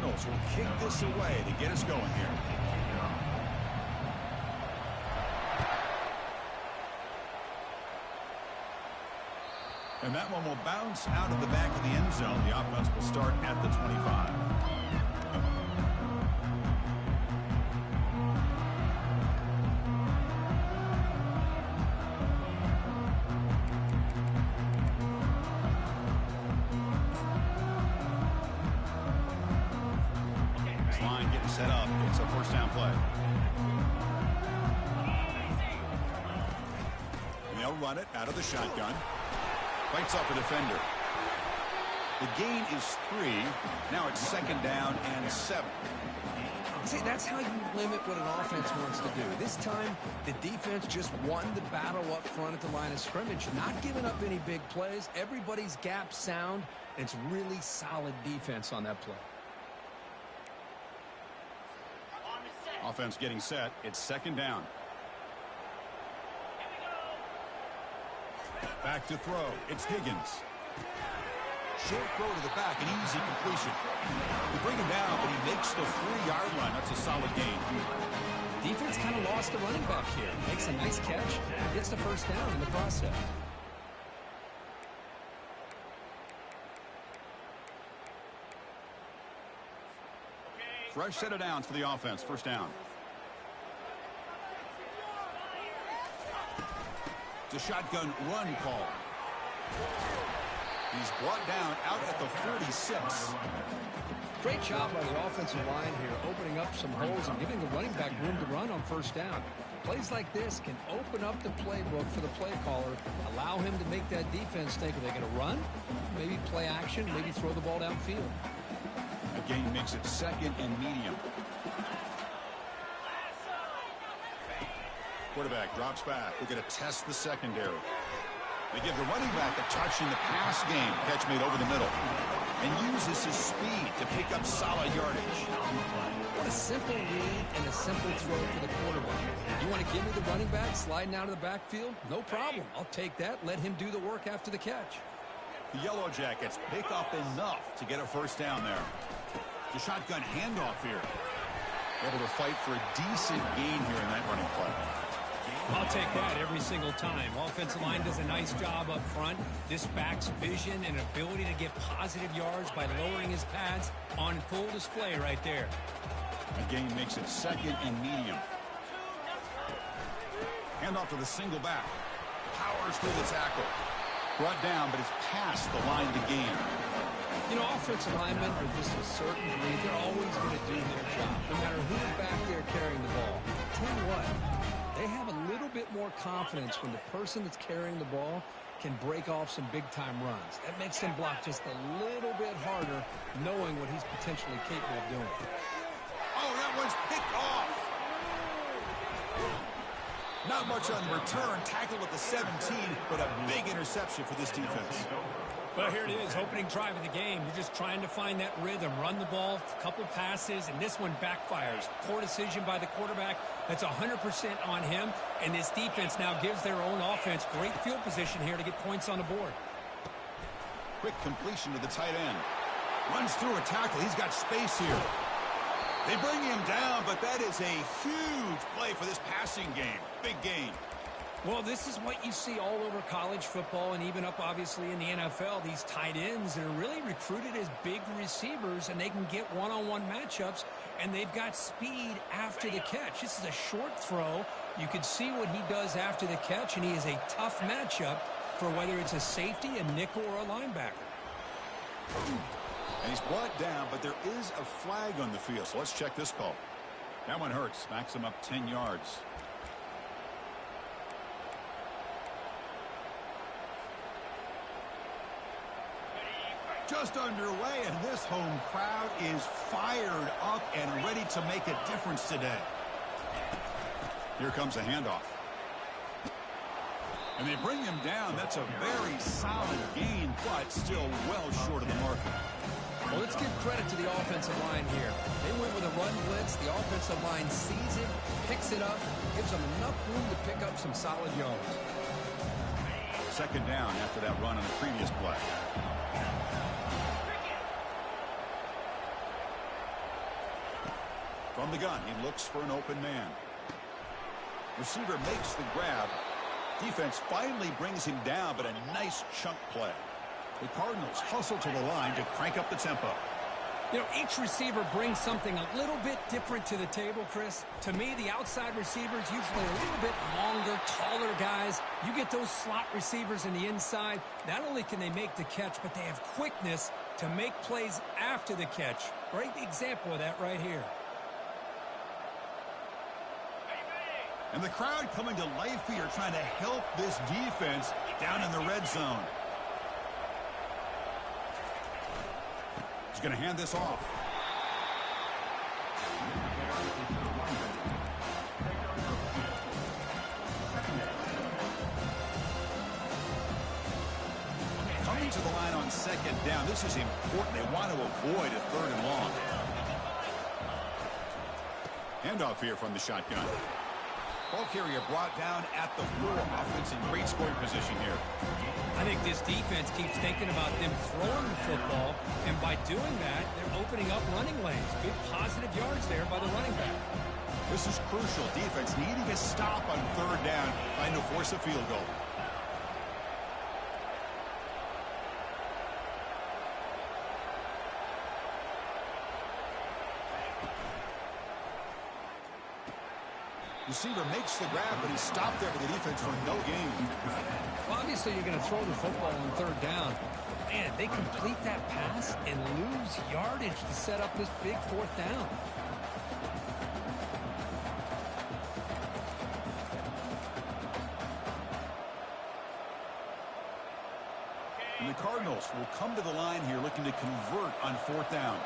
Cardinals will kick this away to get us going here. And that one will bounce out of the back of the end zone. The offense will start at the 25. This line getting set up. It's a first down play. And they'll run it out of the shotgun. Fights off a defender. The gain is 3. Now it's 2nd down and 7. See, that's how you limit what an offense wants to do. This time, the defense just won the battle up front at the line of scrimmage, not giving up any big plays. Everybody's gap sound. And it's really solid defense on that play. Offense getting set. It's 2nd down. Back to throw. It's Higgins. Short throw to the back, an easy completion. We bring him down, but he makes the 3-yard line. That's a solid gain. Defense kind of lost the running back here. Makes a nice catch. Gets the first down in the process. Fresh set of downs for the offense. First down. The shotgun run call. He's brought down out at the 46. Great job by the offensive line here, opening up some holes and giving the running back room to run on first down. Plays like this can open up the playbook for the play caller, allow him to make that defense think, are they going to run? Maybe play action, maybe throw the ball downfield. Again, makes it 2nd and medium. Quarterback drops back. We're going to test the secondary. They give the running back a touch in the pass game. Catch made over the middle. And uses his speed to pick up solid yardage. What a simple read and a simple throw for the quarterback. You want to give me the running back sliding out of the backfield? No problem. I'll take that. Let him do the work after the catch. The Yellow Jackets pick up enough to get a first down there. The shotgun handoff here. Able to fight for a decent gain here in that running play. I'll take that every single time. Offensive line does a nice job up front. This back's vision and ability to get positive yards by lowering his pads on full display right there. Again makes it 2nd and medium. Handoff to the single back. Powers through the tackle. Brought down, but it's past the line to gain. You know, offensive linemen are just a certain breed. They're always going to do their job, no matter who's back there carrying the ball. Tell you what, they have a little bit more confidence when the person that's carrying the ball can break off some big-time runs. That makes them block just a little bit harder, knowing what he's potentially capable of doing. Oh, that one's picked off. Not much on the return. Tackle at the 17, but a big interception for this defense. Well, here it is, opening drive of the game. You're just trying to find that rhythm, run the ball, a couple passes, and this one backfires. Poor decision by the quarterback. That's 100% on him, and this defense now gives their own offense great field position here to get points on the board. Quick completion to the tight end. Runs through a tackle. He's got space here. They bring him down, but that is a huge play for this passing game. Big gain. Well, this is what you see all over college football and even up, obviously, in the NFL. These tight ends that are really recruited as big receivers, and they can get one-on-one matchups, and they've got speed after the catch. This is a short throw. You can see what he does after the catch, and he is a tough matchup for whether it's a safety, a nickel, or a linebacker. And he's brought down, but there is a flag on the field, so let's check this call. That one hurts. Smacks him up 10 yards. Just underway, and this home crowd is fired up and ready to make a difference today. Here comes a handoff. And they bring him down. That's a very solid gain, but still well short of the marker. Well, let's give credit to the offensive line here. They went with a run blitz. The offensive line sees it, picks it up, gives them enough room to pick up some solid yards. 2nd down after that run on the previous play. From the gun, he looks for an open man. Receiver makes the grab. Defense finally brings him down, but a nice chunk play. The Cardinals hustle to the line to crank up the tempo. You know, each receiver brings something a little bit different to the table, Chris. To me, the outside receivers, usually a little bit longer, taller guys. You get those slot receivers in the inside. Not only can they make the catch, but they have quickness to make plays after the catch. Great example of that right here. And the crowd coming to life here, trying to help this defense down in the red zone. He's going to hand this off. Coming to the line on second down. This is important. They want to avoid a third and long. Handoff here from the shotgun. Ball carrier brought down at the 4. Offense in great scoring position here. I think this defense keeps thinking about them throwing the football, and by doing that, they're opening up running lanes. Big positive yards there by the running back. This is crucial. Defense needing a stop on third down, trying to force a field goal. Receiver makes the grab, but he's stopped there with the defense for no gain. Well, obviously, you're going to throw the football on third down. Man, they complete that pass and lose yardage to set up this big fourth down. And the Cardinals will come to the line here looking to convert on fourth down.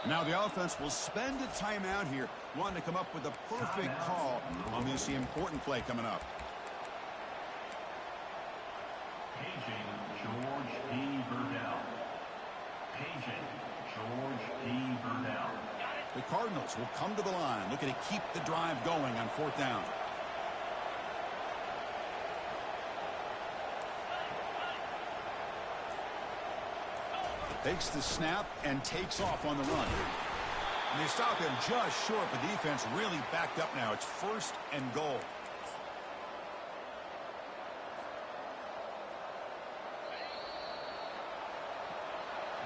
Now the offense will spend a timeout here, wanting to come up with a perfect call on this important play coming up. Paging George D. Burdell. Paging George D. Burdell. The Cardinals will come to the line, looking to keep the drive going on fourth down. Takes the snap and takes off on the run. And they stop him just short, but defense really backed up now. It's first and goal.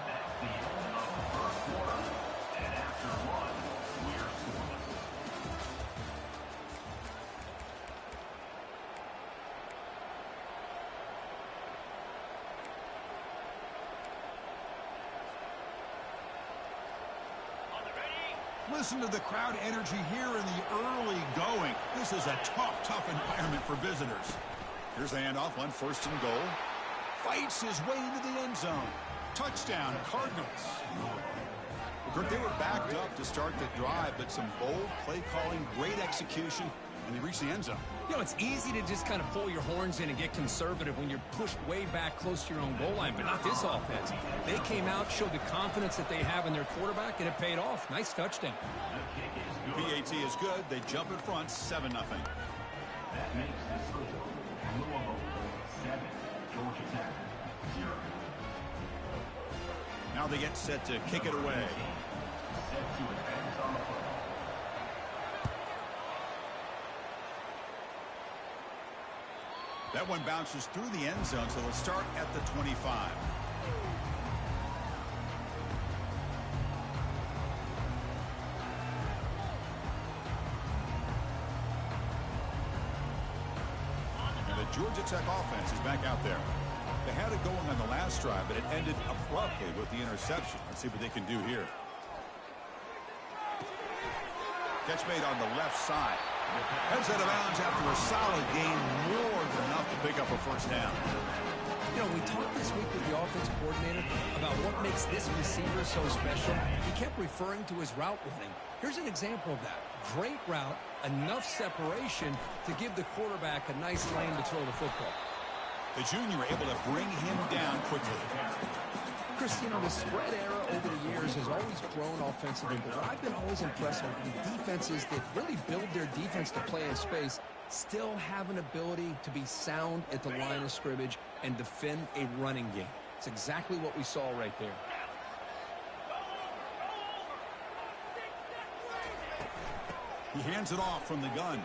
That's the end of the first quarter. And after one, we're scoreless. Listen to the crowd energy here in the early going. This is a tough environment for visitors. Here's the handoff on first and goal. Fights his way into the end zone. Touchdown, Cardinals. They were backed up to start the drive, but some bold play calling, great execution, and they reached the end zone. You know, it's easy to just kind of pull your horns in and get conservative when you're pushed way back close to your own goal line, but not this offense. They came out, showed the confidence that they have in their quarterback, and it paid off. Nice touchdown. PAT is good. They jump in front, 7-0. That makes the score Louisville 7, Georgia Tech 0. Now they get set to kick it away. Set to advance on the football. That one bounces through the end zone, so they'll start at the 25. And the Georgia Tech offense is back out there. They had it going on the last drive, but it ended abruptly with the interception. Let's see what they can do here. Catch made on the left side. Heads out of bounds after a solid game, more than enough to pick up a first down. You know, we talked this week with the offensive coordinator about what makes this receiver so special. He kept referring to his route running. Here's an example of that. Great route, enough separation to give the quarterback a nice lane to throw the football. The junior able to bring him down quickly. Chris, you know, the spread era over the years has always grown offensively, but what I've been always impressed with defenses that really build their defense to play in space still have an ability to be sound at the line of scrimmage and defend a running game. It's exactly what we saw right there. He hands it off from the gun.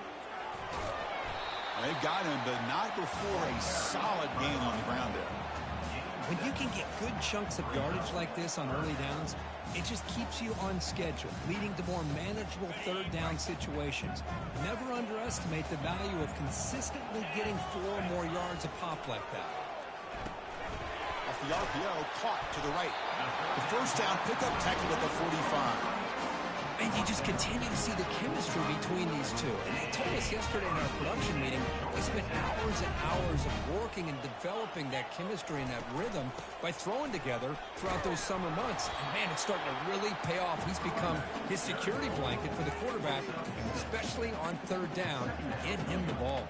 They got him, but not before a solid gain on the ground there. When you can get good chunks of yardage like this on early downs, it just keeps you on schedule, leading to more manageable third down situations. Never underestimate the value of consistently getting 4 or more yards a pop like that. Off the RPO, caught to the right. The first down pickup tackled at the 45. And you just continue to see the chemistry between these two. And they told us yesterday in our production meeting, they spent hours and hours of working and developing that chemistry and that rhythm by throwing together throughout those summer months. And man, it's starting to really pay off. He's become his security blanket for the quarterback, especially on third down. Get him the ball.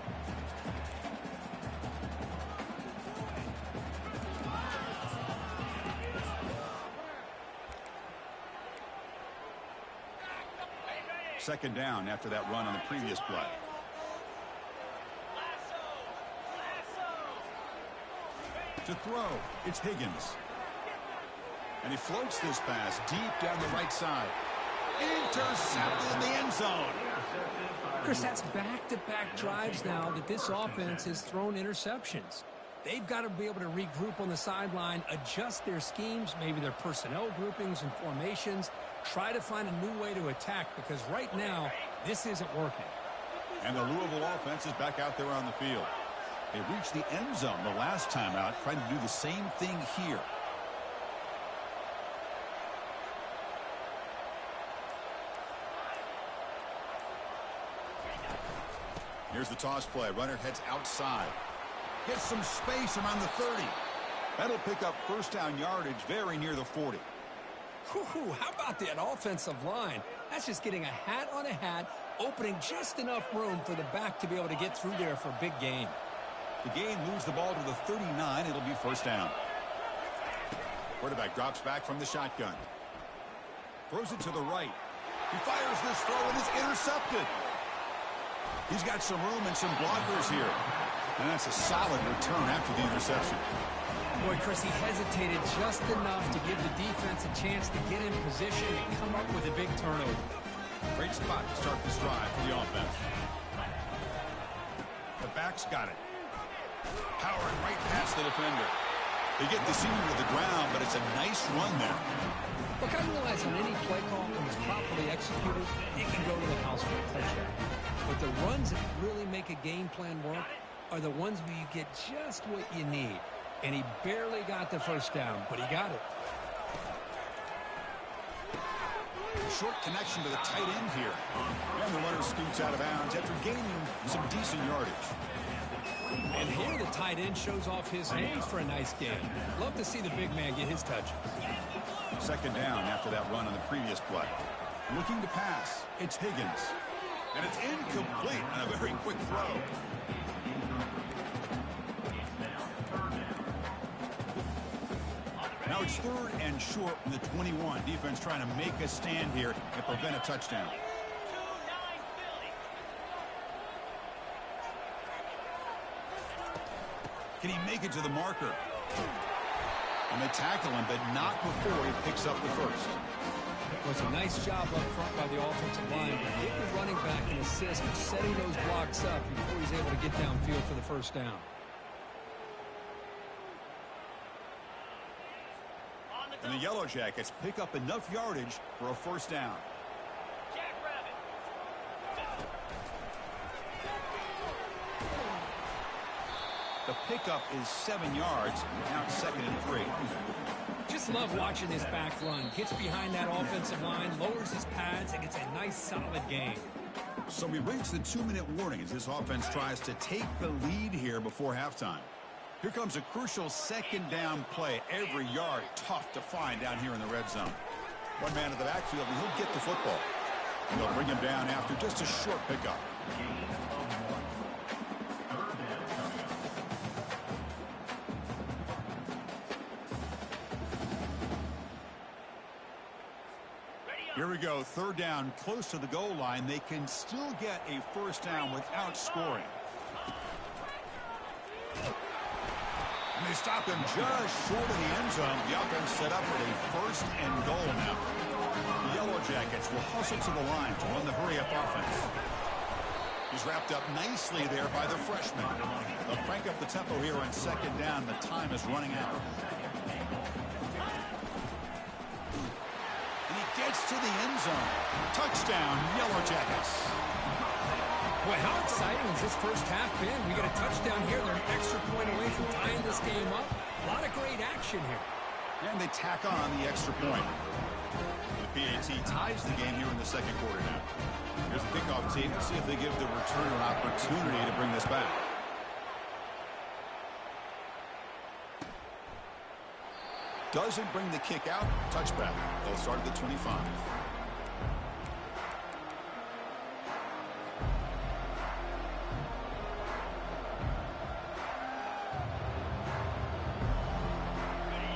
Second down after that run on the previous play. To throw, it's Higgins. And he floats this pass deep down the right side. Intercepted in the end zone. Chris, that's back-to-back drives now that this offense has thrown interceptions. They've got to be able to regroup on the sideline, adjust their schemes, maybe their personnel groupings and formations, try to find a new way to attack, because right now, this isn't working. And the Louisville offense is back out there on the field. They reached the end zone the last time out, trying to do the same thing here. Here's the toss play. Runner heads outside. Gets some space around the 30. That'll pick up first down yardage very near the 40. Whew, how about that offensive line? That's just getting a hat on a hat, opening just enough room for the back to be able to get through there for a big gain. The gain moves the ball to the 39. It'll be first down. Quarterback drops back from the shotgun. Throws it to the right. He fires this throw and is intercepted. He's got some room and some blockers here. And that's a solid return after the interception. Boy, Chris, he hesitated just enough to give the defense a chance to get in position and come up with a big turnover. Great spot to start this drive for the offense. The back's got it. Powering right past the defender. They get the senior to the ground, but it's a nice run there. Look, I realize on any play call, when it's properly executed, it can go to the house for a touchdown. But the runs that really make a game plan work are the ones where you get just what you need. And he barely got the first down, but he got it. Short connection to the tight end here. And the runner scoots out of bounds after gaining some decent yardage. And here the tight end shows off his hands for a nice game. Love to see the big man get his touches. Second down after that run on the previous play. Looking to pass. It's Higgins. And it's incomplete on a very quick throw. Now it's third and short from the 21. Defense trying to make a stand here and prevent a touchdown. Can he make it to the marker? And they tackle him, but not before he picks up the first. Well, it's a nice job up front by the offensive line. Give the running back an assist for setting those blocks up before he's able to get downfield for the first down. And the Yellow Jackets pick up enough yardage for a first down. The pickup is 7 yards. Now it's 2nd and 3. Just love watching this back run. Gets behind that offensive line, lowers his pads, and gets a nice solid gain. So we reach the 2-minute warning as this offense tries to take the lead here before halftime. Here comes a crucial second down play. Every yard tough to find down here in the red zone. One man in the backfield, and he'll get the football. And they'll bring him down after just a short pickup. Here we go, third down, close to the goal line. They can still get a first down without scoring. And they stop him just short of the end zone. The offense set up with a first and goal now. The Yellow Jackets will hustle to the line to run the hurry-up offense. He's wrapped up nicely there by the freshman. They'll crank up the tempo here on second down. The time is running out. Gets to the end zone. Touchdown, Yellow Jackets. Boy, how exciting has this first half been? We got a touchdown here. They're an extra point away from tying this game up. A lot of great action here. And they tack on the extra point. The PAT ties the game here in the second quarter now. Here's the kickoff team. Let's see if they give the returner an opportunity to bring this back. Doesn't bring the kick out. Touchback. They'll start at the 25.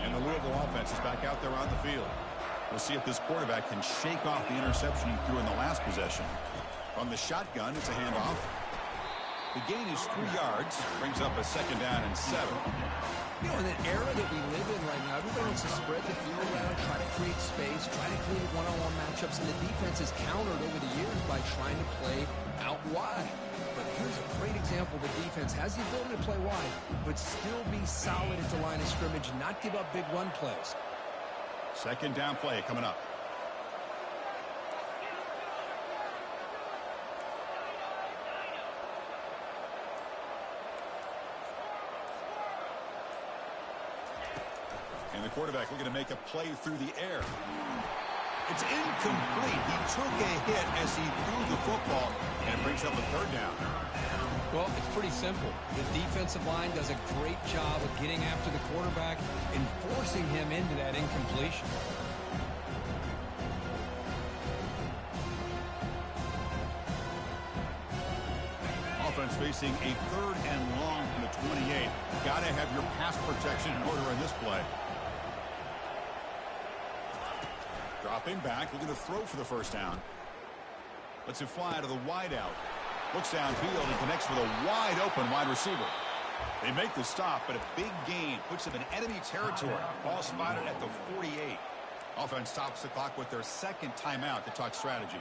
And the Louisville offense is back out there on the field. We'll see if this quarterback can shake off the interception he threw in the last possession. From the shotgun, it's a handoff. The gain is 3 yards. Brings up a second down and 7. You know, in the era that we live in right now, everybody wants to spread the field around, try to create space, try to create one-on-one matchups, and the defense has countered over the years by trying to play out wide. But here's a great example. The defense has the ability to play wide, but still be solid at the line of scrimmage, not give up big run plays. Second down play coming up. And the quarterback looking to make a play through the air. It's incomplete. He took a hit as he threw the football, and it brings up a third down. Well, it's pretty simple. The defensive line does a great job of getting after the quarterback and forcing him into that incompletion. Offense facing a third and long from the 28. Got to have your pass protection in order in this play. Dropping back, looking to throw for the first down. Lets it fly to the wide out. Looks downfield and connects with a wide open wide receiver. They make the stop, but a big gain puts them in enemy territory. Ball spotted at the 48. Offense stops the clock with their second timeout to talk strategy.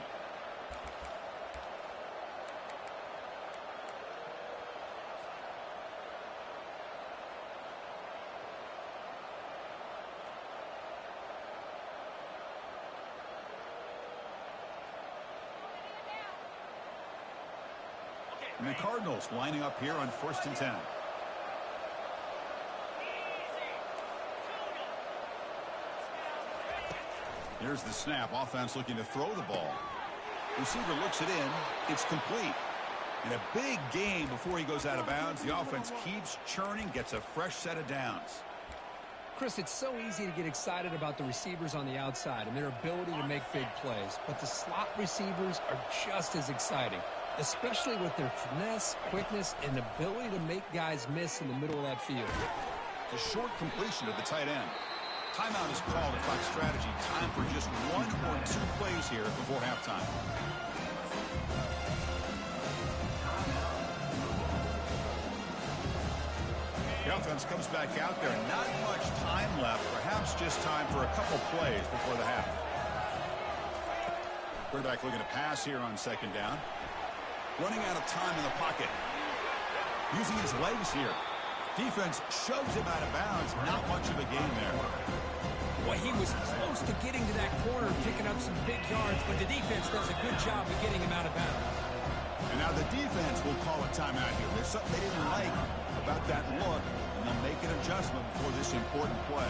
And the Cardinals lining up here on 1st and 10. Here's the snap. Offense looking to throw the ball. Receiver looks it in. It's complete. And a big gain before he goes out of bounds. The offense keeps churning, gets a fresh set of downs. Chris, it's so easy to get excited about the receivers on the outside and their ability to make big plays. But the slot receivers are just as exciting, especially with their finesse, quickness, and ability to make guys miss in the middle of that field. The short completion to the tight end. Timeout is called at Fox Strategy. Time for just 1 or 2 plays here before halftime. The offense comes back out there. Not much time left. Perhaps just time for a couple plays before the half. Quarterback looking to pass here on second down. Running out of time in the pocket. Using his legs here. Defense shoves him out of bounds. Not much of a gain there. Well, he was close to getting to that corner, picking up some big yards, but the defense does a good job of getting him out of bounds. And now the defense will call a timeout here. There's something they didn't like about that look, and they'll make an adjustment before this important play.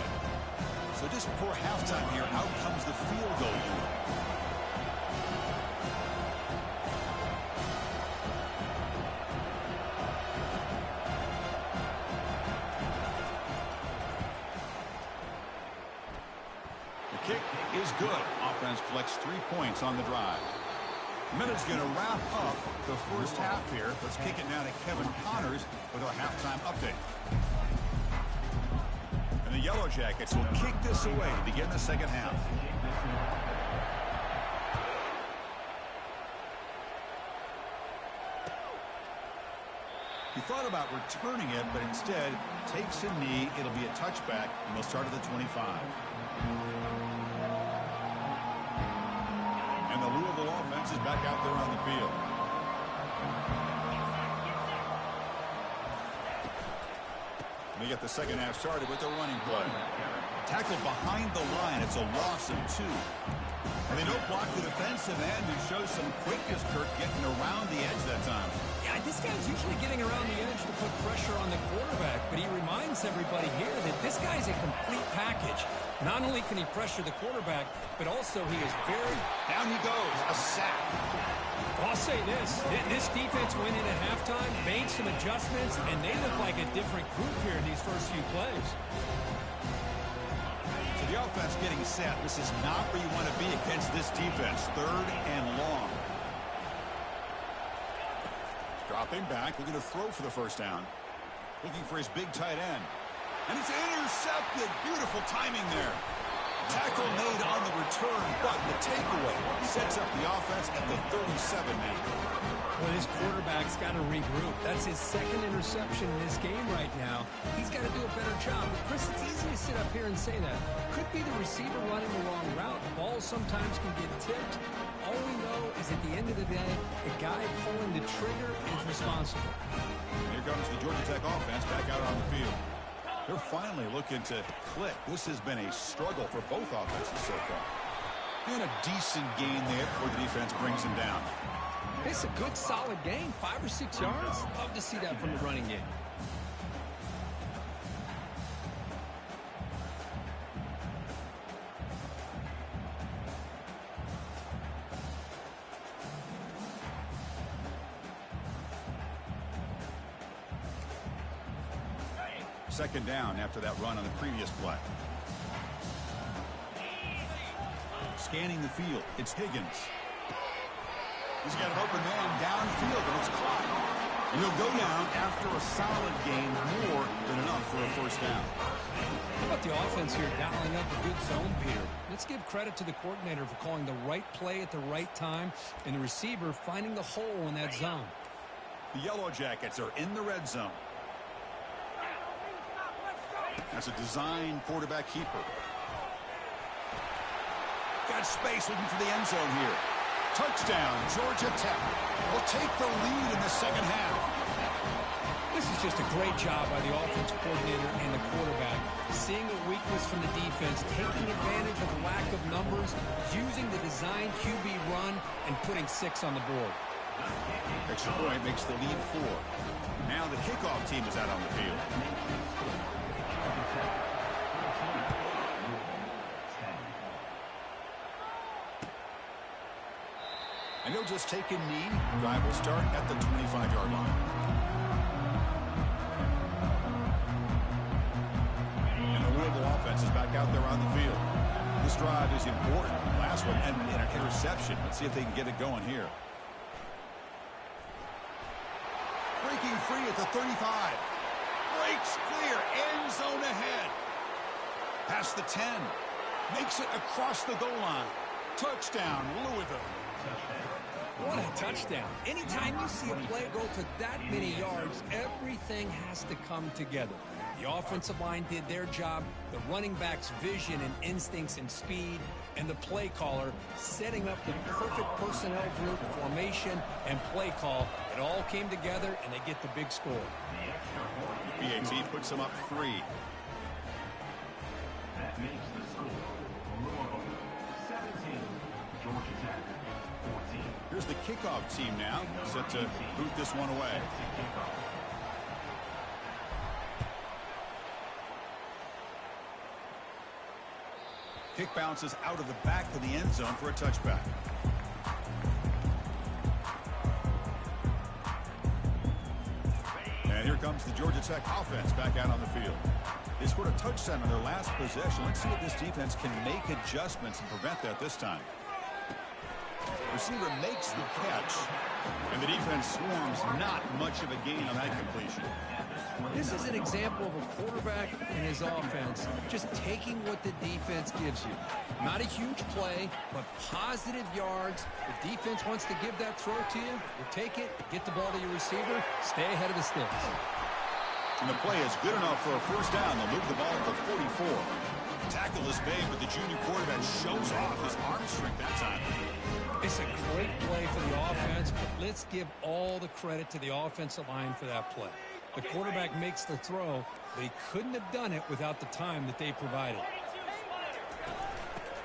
So just before halftime here, out comes the field goal unit. Kick is good. Offense collects 3 points on the drive. Minute's going to wrap up the first half here. Let's kick it now to Kevin Connors with our halftime update. And the Yellow Jackets will kick this away to begin the second half. He thought about returning it, but instead takes a knee. It'll be a touchback, and they'll start at the 25. And the Louisville offense is back out there on the field. They get the second half started with the running play. Tackle behind the line. It's a loss of 2. And they don't block the defensive end, who shows some quickness, Kirk, getting around the edge that time. Yeah, this guy's usually getting around the edge to put pressure on the quarterback, but he reminds everybody here that this guy's a complete package. Not only can he pressure the quarterback, but also he is very... Down he goes, a sack. I'll say this defense went in at halftime, made some adjustments, and they look like a different group here in these first few plays. So the offense getting set. This is not where you want to be against this defense. 3rd and long. Dropping back, looking to throw for the first down. Looking for his big tight end. And it's intercepted. Beautiful timing there. Tackle made on the return, but the takeaway sets up the offense at the 37 now. Well, his quarterback's got to regroup. That's his 2nd interception in this game right now. He's got to do a better job. But Chris, it's easy to sit up here and say that. Could be the receiver running the wrong route. Balls sometimes can get tipped. All we know is at the end of the day, the guy pulling the trigger is responsible. Here comes the Georgia Tech offense back out on the field. They're finally looking to click. This has been a struggle for both offenses so far. And a decent gain there before the defense brings him down. It's a good, solid gain. 5 or 6 yards. Love to see that from the running game. Second down after that run on the previous play. Scanning the field, it's Higgins. He's got an open man downfield, and it's caught. And he'll go down after a solid gain, more than enough for a first down. How about the offense here dialing up a good zone, Peter? Let's give credit to the coordinator for calling the right play at the right time, and the receiver finding the hole in that zone. The Yellow Jackets are in the red zone. That's a design quarterback keeper. Got space looking for the end zone here. Touchdown, Georgia Tech. Will take the lead in the second half. This is just a great job by the offensive coordinator and the quarterback. Seeing a weakness from the defense, taking advantage of the lack of numbers, using the design QB run, and putting 6 on the board. Extra point makes the lead 4. Now the kickoff team is out on the field. And he'll just take a knee. Drive will start at the 25-yard line. And the Louisville offense is back out there on the field. This drive is important. Last one ended in an interception. Let's see if they can get it going here. Breaking free at the 35. Breaks clear. End zone ahead. Past the 10. Makes it across the goal line. Touchdown, Louisville. What a touchdown. Anytime you see a play go for that many yards, everything has to come together. The offensive line did their job, the running back's vision and instincts and speed, and the play caller setting up the perfect personnel group, formation, and play call. It all came together, and they get the big score. BAT puts them up 3. That makes the score Louisville 17, Georgia Tech 14. Here's the kickoff team now, set to boot this one away. Kick bounces out of the back of the end zone for a touchback. And here comes the Georgia Tech offense back out on the field. They scored a touchdown on their last possession. Let's see if this defense can make adjustments and prevent that this time. Receiver makes the catch, and the defense swarms. Not much of a gain on that completion. This is an example of a quarterback and his offense just taking what the defense gives you. Not a huge play, but positive yards. The defense wants to give that throw to you. You take it, get the ball to your receiver, stay ahead of the sticks. And the play is good enough for a first down. They'll move the ball to the 44. Tackle is made, but the junior quarterback shows off his arm strength that time. It's a great play for the offense, but let's give all the credit to the offensive line for that play. The quarterback makes the throw. They couldn't have done it without the time that they provided.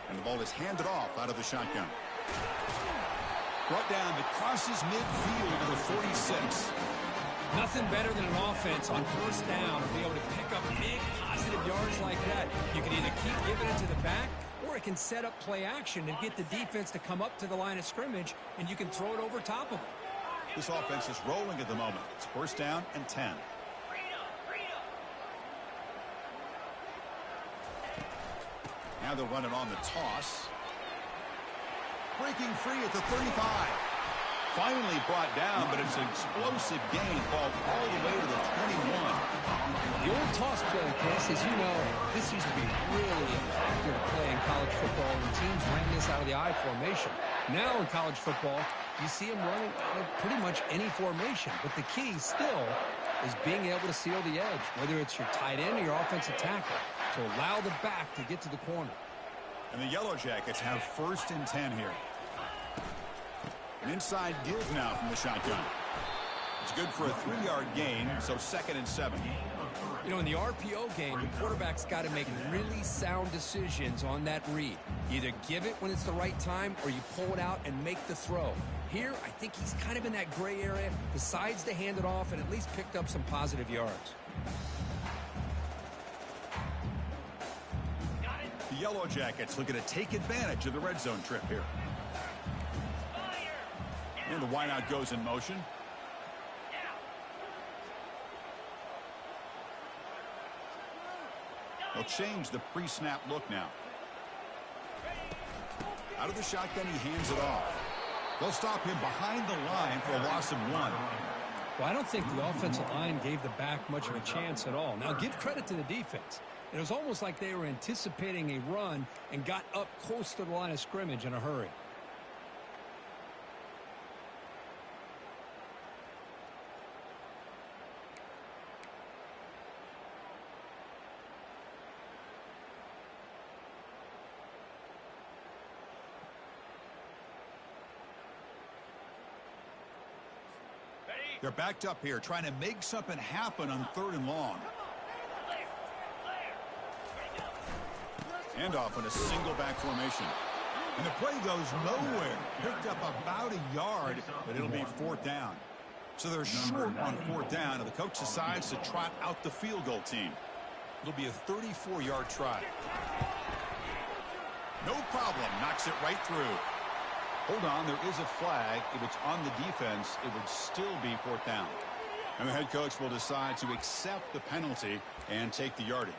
And the ball is handed off out of the shotgun. Brought down, it crosses midfield to the 46. Nothing better than an offense on first down to be able to pick up big positive yards like that. You can either keep giving it to the back, or it can set up play action and get the defense to come up to the line of scrimmage, and you can throw it over top of them. This offense is rolling at the moment. It's first down and 10. Now they'll run it on the toss. Breaking free at the 35. Finally brought down, but it's an explosive gain. Ball all the way to the 21. The old toss play, Chris, as you know, this used to be really a popular play in college football, and teams ran this out of the I formation. Now in college football, you see them running out of pretty much any formation, but the key still is being able to seal the edge, whether it's your tight end or your offensive tackle, to allow the back to get to the corner. And the Yellow Jackets have first and 10 here. An inside give now from the shotgun. It's good for a 3-yard gain, so second and 7. You know, in the RPO game, the quarterback's got to make really sound decisions on that read. Either give it when it's the right time, or you pull it out and make the throw. Here, I think he's kind of in that gray area, decides to hand it off, and at least picked up some positive yards. The Yellow Jackets looking to take advantage of the red zone trip here. And the wideout goes in motion. They'll change the pre-snap look now. Out of the shotgun, he hands it off. They'll stop him behind the line for a loss of 1. Well, I don't think the offensive line gave the back much of a chance at all. Now, give credit to the defense. It was almost like they were anticipating a run and got up close to the line of scrimmage in a hurry. They're backed up here, trying to make something happen on 3rd and long. Handoff in a single back formation. And the play goes nowhere. Picked up about a yard, but it'll be 4th down. So they're short on 4th down, and the coach decides to trot out the field goal team. It'll be a 34-yard try. No problem. Knocks it right through. Hold on, there is a flag. If it's on the defense, it would still be 4th down. And the head coach will decide to accept the penalty and take the yardage.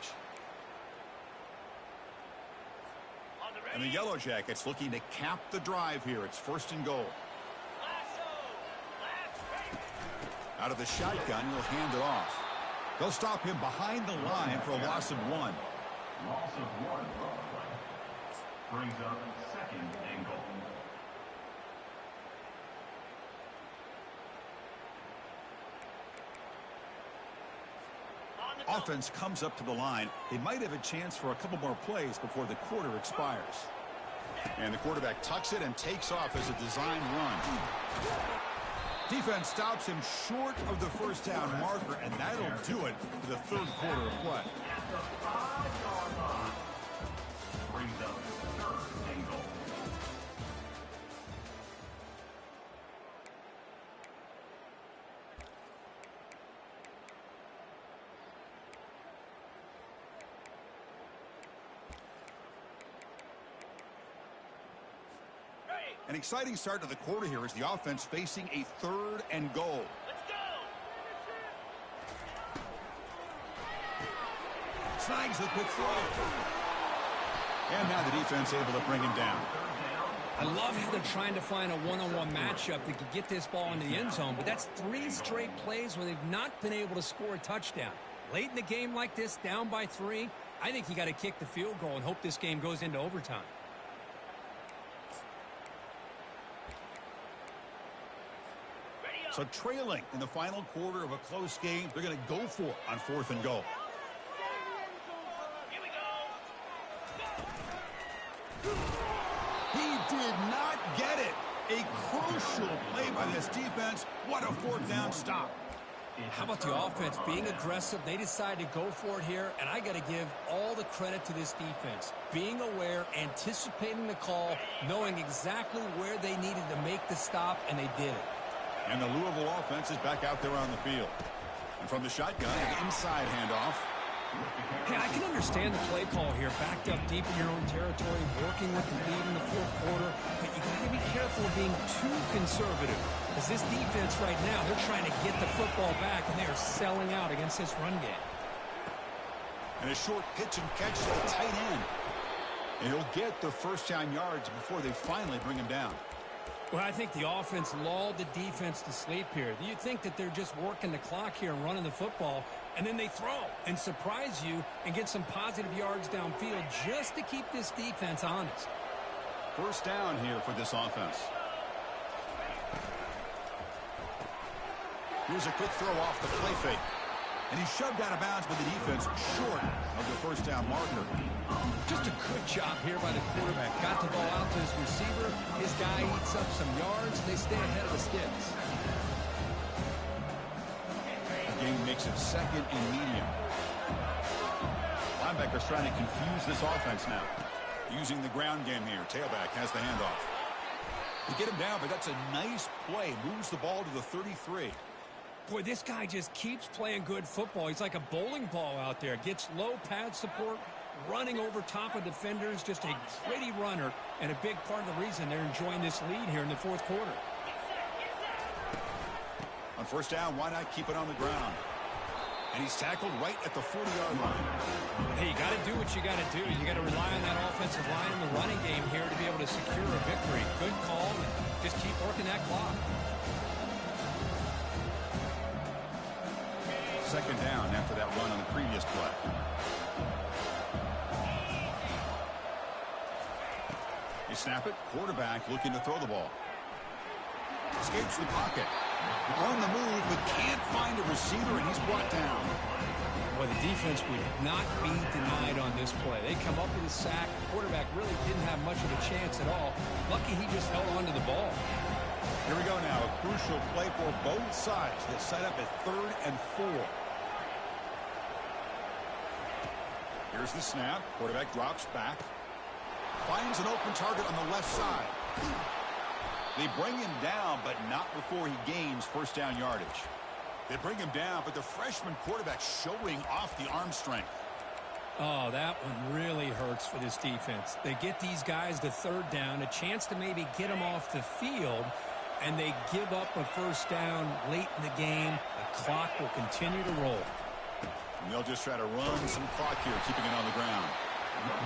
And the Yellow Jackets looking to cap the drive here. It's 1st and goal. Out of the shotgun, he'll hand it off. They'll stop him behind the line for a loss of 1. Loss of 1 brings up 2nd and goal. Offense comes up to the line. They might have a chance for a couple more plays before the quarter expires. And the quarterback tucks it and takes off as a design run. Defense stops him short of the first down marker, and that'll do it for the 3rd quarter of play. Brings up 3rd and goal. An exciting start to the quarter here as the offense facing a 3rd and goal. Let's go. Snags the quick throw. And now the defense able to bring him down. I love how they're trying to find a one-on-one matchup that could get this ball into the end zone, but that's 3 straight plays where they've not been able to score a touchdown. Late in the game like this, down by 3, I think you got to kick the field goal and hope this game goes into overtime. So trailing in the final quarter of a close game, they're going to go for it on 4th and goal. He did not get it. A crucial play by this defense. What a 4th down stop. How about the offense being aggressive? They decided to go for it here, and I got to give all the credit to this defense. Being aware, anticipating the call, knowing exactly where they needed to make the stop, and they did it. And the Louisville offense is back out there on the field. And from the shotgun, an inside handoff. Hey, I can understand the play call here, backed up deep in your own territory, working with the lead in the 4th quarter, but you got to be careful of being too conservative. Because this defense right now, they're trying to get the football back, and they are selling out against this run game. And a short pitch and catch to the tight end. And he'll get the 1st down yards before they finally bring him down. Well, I think the offense lulled the defense to sleep here. You think that they're just working the clock here and running the football, and then they throw and surprise you and get some positive yards downfield just to keep this defense honest. 1st down here for this offense. Here's a quick throw off the play fake. And he shoved out of bounds with the defense short of the 1st down marker. Just a good job here by the quarterback. Got the ball out to his receiver. His guy eats up some yards. They stay ahead of the sticks. The game makes it 2nd and medium. Linebacker's trying to confuse this offense now. Using the ground game here. Tailback has the handoff. They get him down, but that's a nice play. Moves the ball to the 33. Boy, this guy just keeps playing good football. He's like a bowling ball out there. Gets low pad support, running over top of defenders. Just a gritty runner, and a big part of the reason they're enjoying this lead here in the 4th quarter. On 1st down, why not keep it on the ground? And he's tackled right at the 40-yard line. Hey, you got to do what you got to do. You got to rely on that offensive line in the running game here to be able to secure a victory. Good call, and just keep working that clock. 2nd down after that run on the previous play. You snap it, quarterback looking to throw the ball. Escapes the pocket. On the move, but can't find a receiver, and he's brought down. Well, the defense would not be denied on this play. They come up with a sack. The quarterback really didn't have much of a chance at all. Lucky he just held on to the ball. Here we go now. A crucial play for both sides. They set up at 3rd and 4. Here's the snap. Quarterback drops back. Finds an open target on the left side. They bring him down, but not before he gains 1st down yardage. They bring him down, but the freshman quarterback showing off the arm strength. Oh, that one really hurts for this defense. They get these guys to 3rd down, a chance to maybe get them off the field, and they give up a 1st down late in the game. The clock will continue to roll. And they'll just try to run some clock here, keeping it on the ground.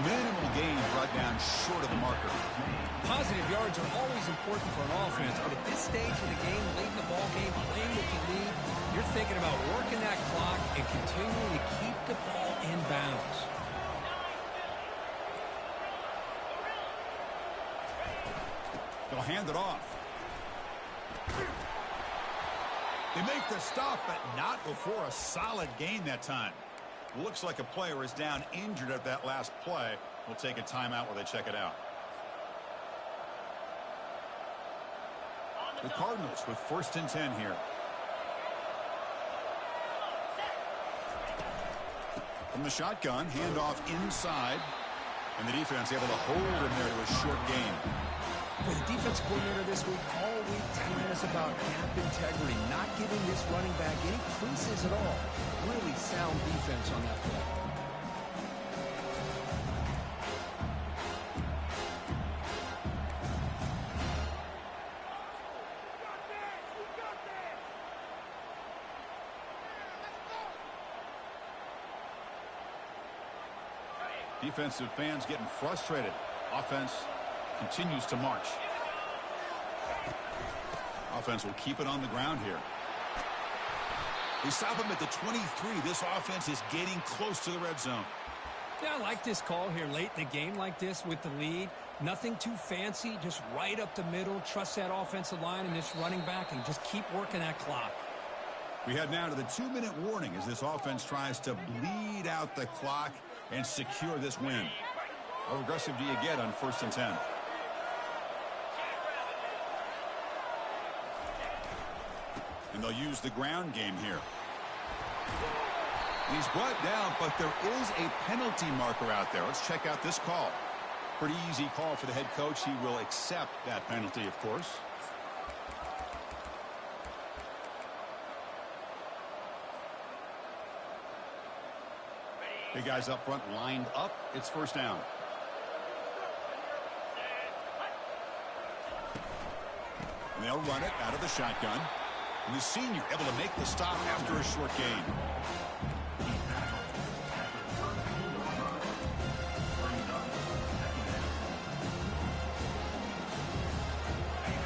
Minimal gain brought down short of the marker. Positive yards are always important for an offense, but at this stage of the game, late in the ball game, playing with the lead, you're thinking about working that clock and continuing to keep the ball in bounds. They'll hand it off. They make the stop, but not before a solid gain that time. Looks like a player is down injured at that last play. We'll take a timeout while they check it out. The Cardinals with 1st and 10 here. From the shotgun, handoff inside. And the defense able to hold him there to a short gain. Well, the defense coordinator this week all week telling us about gap integrity, not giving this running back any creases at all. Really sound defense on that play. Defensive fans getting frustrated. Offense continues to march. Offense will keep it on the ground here. They stop him at the 23. This offense is getting close to the red zone. Yeah, I like this call here late in the game like this with the lead. Nothing too fancy, just right up the middle. Trust that offensive line and this running back and just keep working that clock. We head now to the 2-minute warning as this offense tries to bleed out the clock and secure this win. How aggressive do you get on 1st and 10? And they'll use the ground game here. He's brought down, but there is a penalty marker out there. Let's check out this call. Pretty easy call for the head coach. He will accept that penalty, of course. Big guys up front lined up. It's 1st down. And they'll run it out of the shotgun. And the senior able to make the stop after a short gain.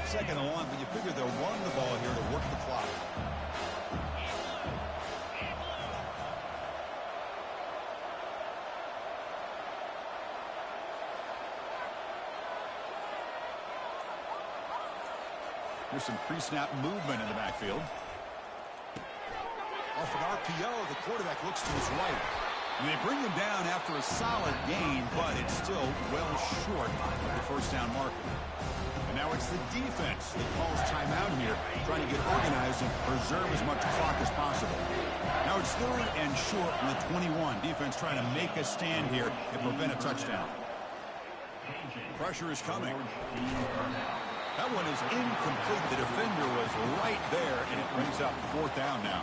Second and 1, but you figure they'll run the ball here to work the clock. There's some pre-snap movement in the backfield. Off an RPO, the quarterback looks to his right. And they bring him down after a solid gain, but it's still well short of the 1st down marker. And now it's the defense that calls timeout here, trying to get organized and preserve as much clock as possible. Now it's 3rd and short from the 21. Defense trying to make a stand here and prevent a touchdown. Pressure is coming. That one is incomplete. The defender was right there, and it brings up 4th down now.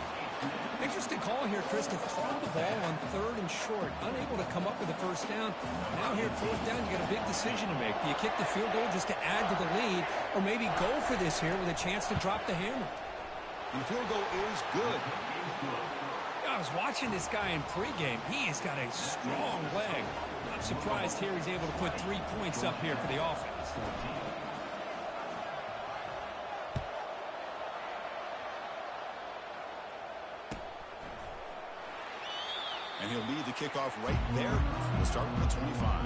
Interesting call here, Chris, to throw the ball on 3rd and short. Unable to come up with a 1st down. Now here at 4th down, you got a big decision to make. Do you kick the field goal just to add to the lead, or maybe go for this here with a chance to drop the hammer? And the field goal is good. I was watching this guy in pregame. He has got a strong leg. Not surprised here he's able to put 3 points up here for the offense. And he'll lead the kickoff right there. We'll start with the 25.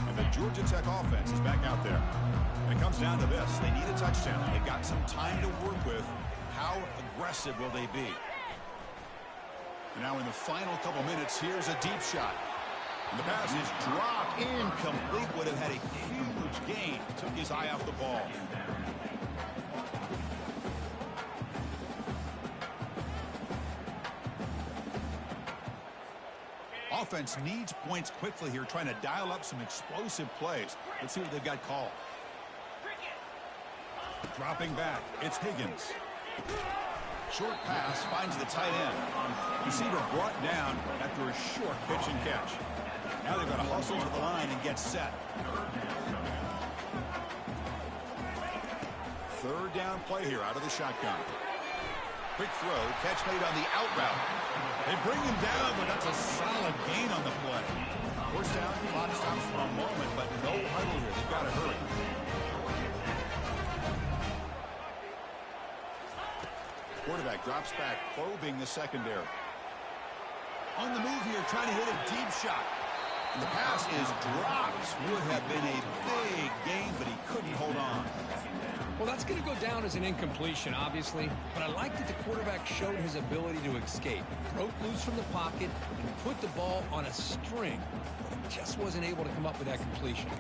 And the Georgia Tech offense is back out there. And it comes down to this. They need a touchdown. They've got some time to work with. How aggressive will they be? Now in the final couple minutes, here's a deep shot. And the pass is dropped, incomplete. Would have had a huge gain. Took his eye off the ball. Offense needs points quickly here, trying to dial up some explosive plays. Let's see what they've got called. Dropping back, it's Higgins. Short pass finds the tight end. Receiver brought down after a short pitch and catch. Now they've got to hustle to the line and get set. 3rd down play here out of the shotgun. Quick throw, catch made on the out route. They bring him down, but that's a solid gain on the play. 1st down, clock stops for a moment, but no huddle here. They've got to hurry. Quarterback drops back, probing the secondary. On the move here, trying to hit a deep shot. And the pass is dropped. Would have been a big gain, but he couldn't hold on. Well, that's going to go down as an incompletion, obviously. But I like that the quarterback showed his ability to escape. Broke loose from the pocket and put the ball on a string. But he just wasn't able to come up with that completion.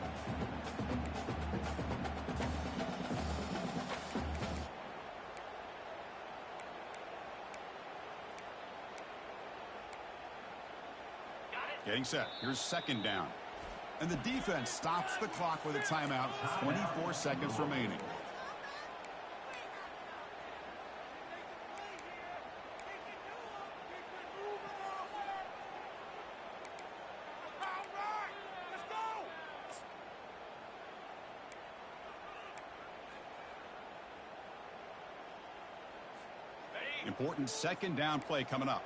Getting set. Here's 2nd down. And the defense stops the clock with a timeout. 24 seconds remaining. Important second down play coming up.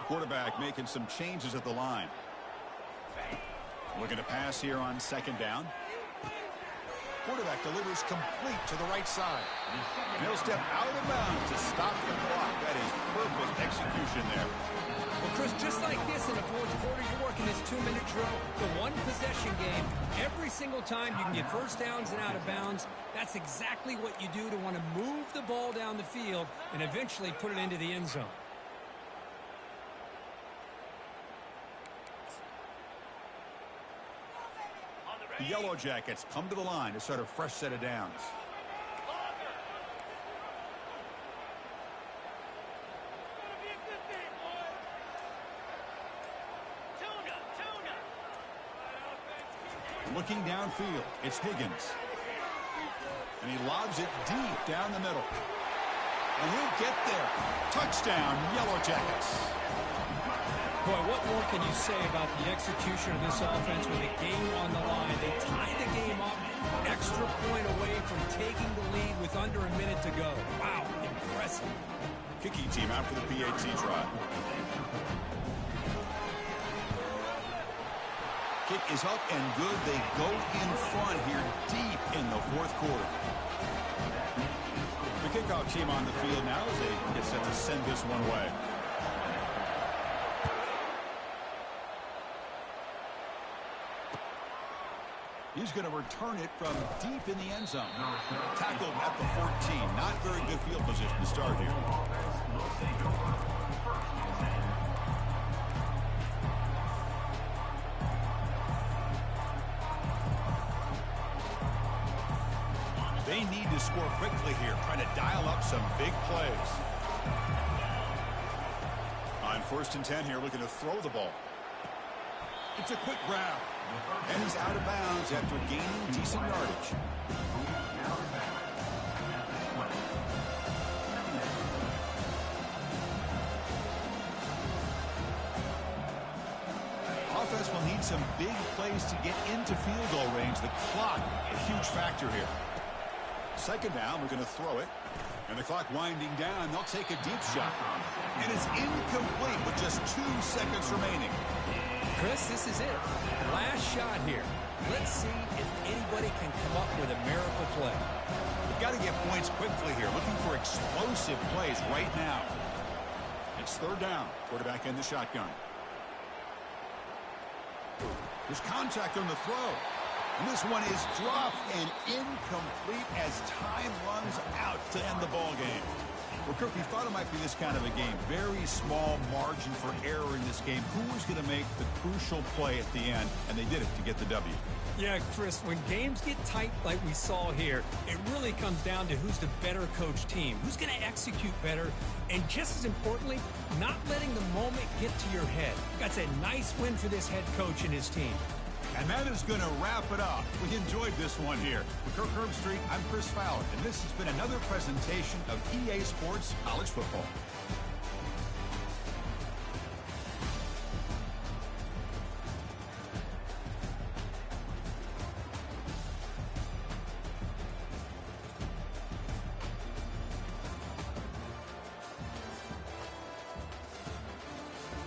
Quarterback making some changes at the line. Looking to pass here on second down. Quarterback delivers complete to the right side. And he'll step out of bounds to stop the clock. That is perfect execution there. Well, Chris, just like this in the fourth quarter, you're working this 2-minute drill. The one-possession game. Every single time you can get first downs and out of bounds. That's exactly what you do to want to move the ball down the field and eventually put it into the end zone. The Yellow Jackets come to the line to start a fresh set of downs. Looking downfield, it's Higgins. And he lobs it deep down the middle. And he'll get there. Touchdown, Yellow Jackets. Boy, what more can you say about the execution of this offense with the game on the line? They tied the game up, extra point away from taking the lead with under a minute to go. Wow, impressive. Kicking team out for the PAT try. Kick is up and good. They go in front here deep in the fourth quarter. The kickoff team on the field now as they get set to send this one away. He's going to return it from deep in the end zone. Tackled at the 14. Not very good field position to start here. They need to score quickly here, trying to dial up some big plays. On 1st and 10 here, looking to throw the ball. It's a quick grab. And he's out of bounds after gaining decent yardage. Offense will need some big plays to get into field goal range. The clock, a huge factor here. Second down, we're going to throw it. And the clock winding down, they'll take a deep shot. And it's incomplete with just 2 seconds remaining. Chris, this is it. Last shot here. Let's see if anybody can come up with a miracle play. We've got to get points quickly here. Looking for explosive plays right now. It's 3rd down. Quarterback in the shotgun. There's contact on the throw. And this one is dropped and incomplete as time runs out to end the ball game. Well, Kirk, we thought it might be this kind of a game. Very small margin for error in this game. Who was going to make the crucial play at the end? And they did it to get the W. Yeah, Chris, when games get tight like we saw here, it really comes down to who's the better coached team, who's going to execute better, and just as importantly, not letting the moment get to your head. That's a nice win for this head coach and his team. And that is going to wrap it up. We enjoyed this one here. For Kirk Herbstreit, I'm Chris Fowler, and this has been another presentation of EA Sports College Football.